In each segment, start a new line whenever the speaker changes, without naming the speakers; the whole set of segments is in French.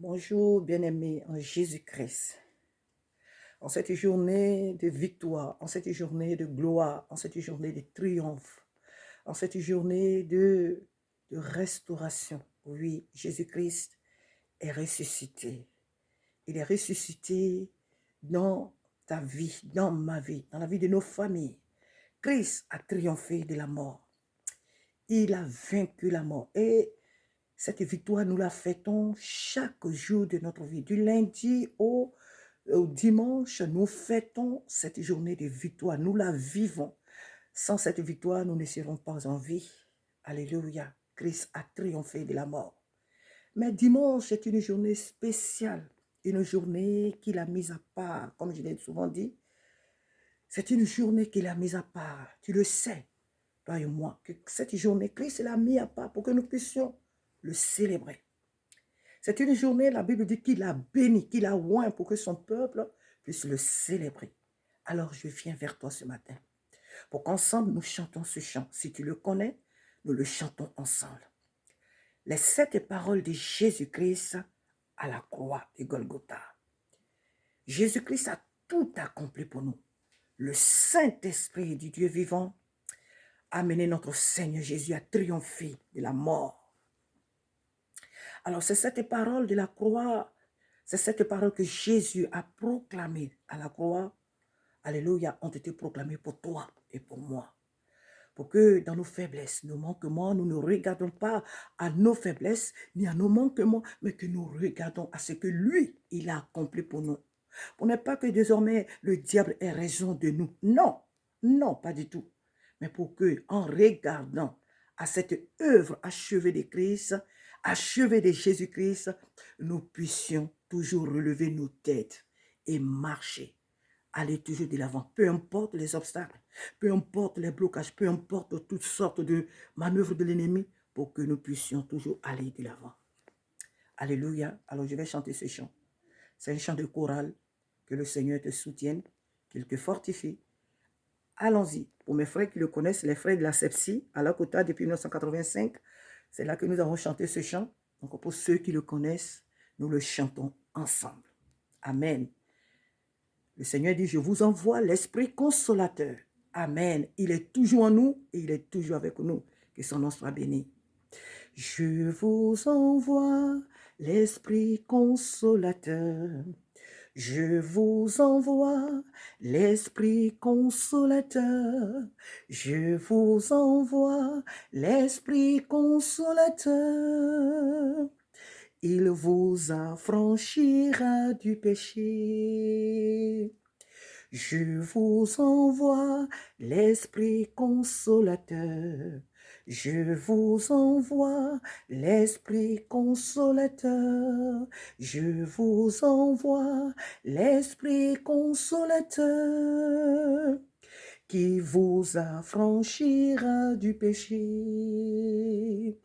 Bonjour, bien-aimés en Jésus-Christ. En cette journée de victoire, en cette journée de gloire, en cette journée de triomphe, en cette journée de restauration. Oui, Jésus-Christ est ressuscité. Il est ressuscité dans ta vie, dans ma vie, dans la vie de nos familles. Christ a triomphé de la mort. Il a vaincu la mort. Et cette victoire, nous la fêtons chaque jour de notre vie. Du lundi au dimanche, nous fêtons cette journée de victoire. Nous la vivons. Sans cette victoire, nous ne serons pas en vie. Alléluia. Christ a triomphé de la mort. Mais dimanche est une journée spéciale. Une journée qu'il a mise à part. Comme je l'ai souvent dit, c'est une journée qu'il a mise à part. Tu le sais, toi et moi, que cette journée, Christ l'a mise à part pour que nous puissions le célébrer. C'est une journée, la Bible dit qu'il a béni, qu'il a oint pour que son peuple puisse le célébrer. Alors je viens vers toi ce matin pour qu'ensemble nous chantons ce chant. Si tu le connais, nous le chantons ensemble. Les 7 paroles de Jésus-Christ à la croix de Golgotha. Jésus-Christ a tout accompli pour nous. Le Saint-Esprit du Dieu vivant a mené notre Seigneur Jésus à triompher de la mort. Alors c'est cette parole de la croix, c'est cette parole que Jésus a proclamée à la croix. Alléluia, ont été proclamées pour toi et pour moi. Pour que dans nos faiblesses, nos manquements, nous ne regardons pas à nos faiblesses ni à nos manquements, mais que nous regardons à ce que lui, il a accompli pour nous. Pour ne pas que désormais le diable ait raison de nous. Non, non, pas du tout. Mais pour que, en regardant à cette œuvre achevée de Christ, achevée de Jésus-Christ, nous puissions toujours relever nos têtes et marcher. Aller toujours de l'avant, peu importe les obstacles, peu importe les blocages, peu importe toutes sortes de manœuvres de l'ennemi, pour que nous puissions toujours aller de l'avant. Alléluia. Alors je vais chanter ce chant. C'est un chant de chorale. Que le Seigneur te soutienne, qu'il te fortifie. Allons-y. Pour mes frères qui le connaissent, les frères de la Sepsi, à la Côte depuis 1985, c'est là que nous avons chanté ce chant. Donc pour ceux qui le connaissent, nous le chantons ensemble. Amen. Le Seigneur dit, je vous envoie l'Esprit consolateur. Amen. Il est toujours en nous et il est toujours avec nous. Que son nom soit béni. Je vous envoie l'Esprit consolateur. Je vous envoie l'Esprit consolateur. Je vous envoie l'Esprit consolateur. Il vous affranchira du péché. Je vous envoie l'Esprit consolateur. Je vous envoie l'Esprit consolateur. Je vous envoie l'Esprit consolateur qui vous affranchira du péché.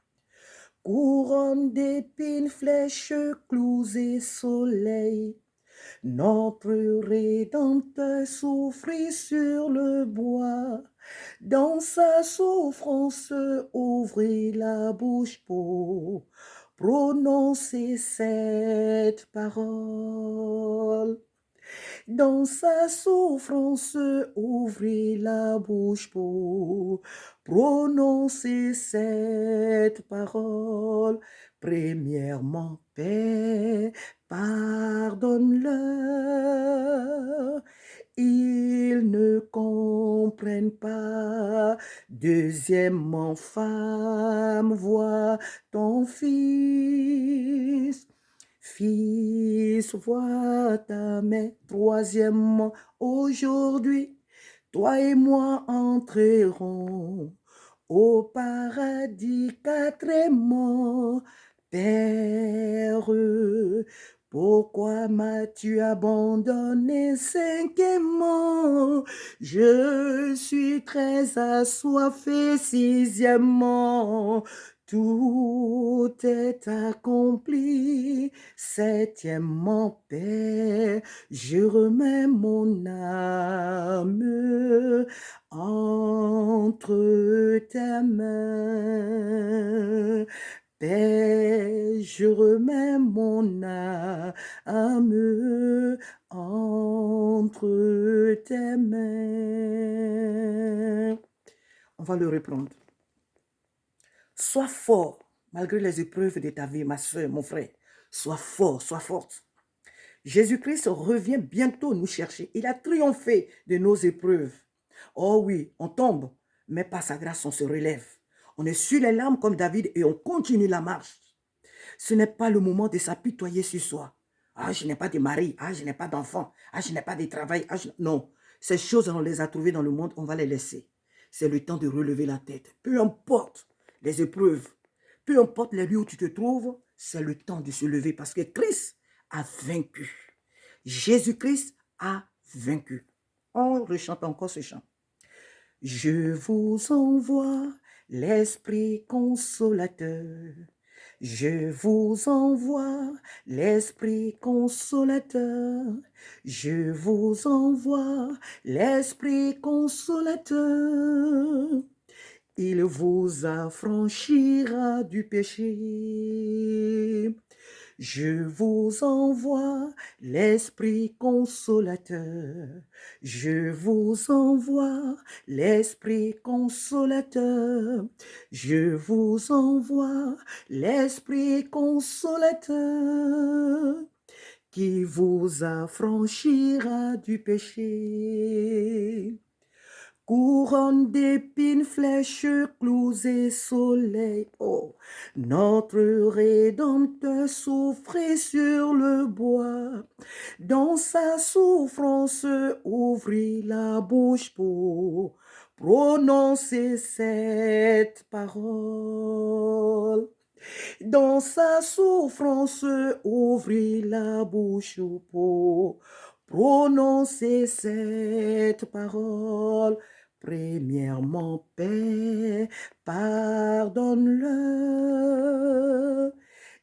Couronne d'épines, flèches, clous et soleil, notre Rédempteur souffrit sur le bois. Dans sa souffrance, ouvrez la bouche pour prononcer cette parole. Dans sa souffrance, ouvrez la bouche pour prononcer cette parole. Premièrement, Père, pardonne-leur. Ils ne comprennent pas. Deuxièmement, femme, vois ton fils. Fils, vois ta mère. Troisièmement, aujourd'hui, toi et moi entrerons au paradis. Quatrièmement, Père, pourquoi m'as-tu abandonné? Cinquièmement, je suis très assoiffé. Sixièmement, tout est accompli. Septièmement, Père, je remets mon âme entre tes mains. Père, je remets mon âme entre tes mains. On va le reprendre. Sois fort, malgré les épreuves de ta vie, ma soeur, mon frère. Sois fort, sois forte. Jésus-Christ revient bientôt nous chercher. Il a triomphé de nos épreuves. Oh oui, on tombe, mais par sa grâce, on se relève. On est sur les larmes comme David et on continue la marche. Ce n'est pas le moment de s'apitoyer sur soi. Ah, je n'ai pas de mari. Ah, je n'ai pas d'enfant. Ah, je n'ai pas de travail. Ah, non, ces choses, on les a trouvées dans le monde, on va les laisser. C'est le temps de relever la tête. Peu importe les épreuves, peu importe les lieux où tu te trouves, c'est le temps de se lever parce que Christ a vaincu. Jésus-Christ a vaincu. On rechante encore ce chant. Je vous envoie l'Esprit consolateur. Je vous envoie l'Esprit consolateur. Je vous envoie l'Esprit consolateur. Il vous affranchira du péché. Je vous envoie l'Esprit consolateur. Je vous envoie l'Esprit consolateur. Je vous envoie l'Esprit consolateur qui vous affranchira du péché. Couronne d'épines, flèches, clous et soleil. Oh, notre Rédempteur souffrait sur le bois. Dans sa souffrance, ouvrit la bouche pour prononcer cette parole. Dans sa souffrance, ouvrit la bouche pour prononcer cette parole. Premièrement, Père, pardonne-le.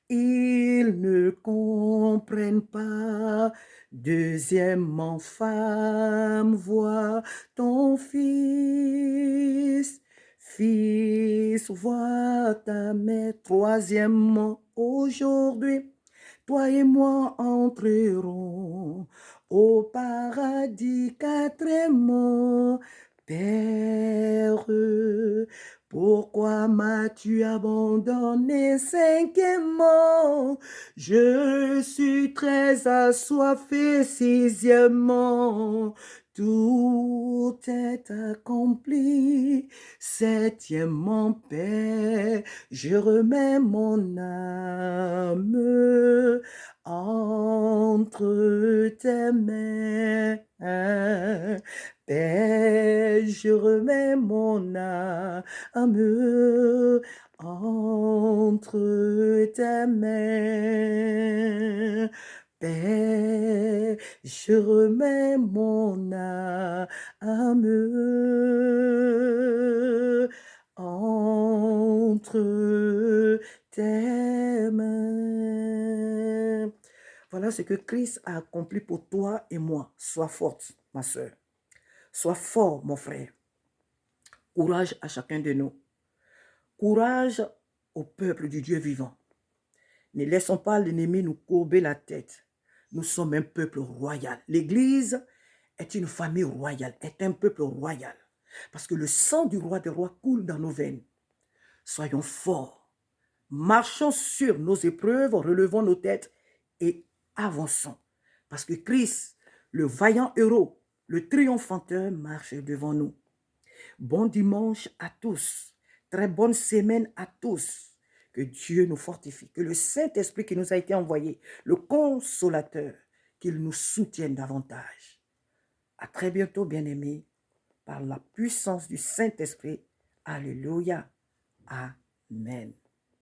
Ils ne comprennent pas. Deuxièmement, femme, vois ton fils. Fils, vois ta mère. Troisièmement, aujourd'hui, toi et moi entrerons au paradis. Quatrièmement, Père, pourquoi m'as-tu abandonné? Cinquièmement, je suis très assoiffé. Sixièmement, tout est accompli. Septièmement, Père, je remets mon âme entre tes mains. Père, je remets mon âme entre tes mains. Père, je remets mon âme entre tes mains. Voilà ce que Christ a accompli pour toi et moi. Sois forte, ma soeur. Sois fort, mon frère. Courage à chacun de nous. Courage au peuple du Dieu vivant. Ne laissons pas l'ennemi nous courber la tête. Nous sommes un peuple royal. L'Église est une famille royale, est un peuple royal. Parce que le sang du roi des rois coule dans nos veines. Soyons forts. Marchons sur nos épreuves, relevons nos têtes et avançons. Parce que Christ, le vaillant héros, le triomphateur, marche devant nous. Bon dimanche à tous. Très bonne semaine à tous. Que Dieu nous fortifie. Que le Saint-Esprit qui nous a été envoyé, le consolateur, qu'il nous soutienne davantage. À très bientôt, bien-aimés, par la puissance du Saint-Esprit. Alléluia. Amen.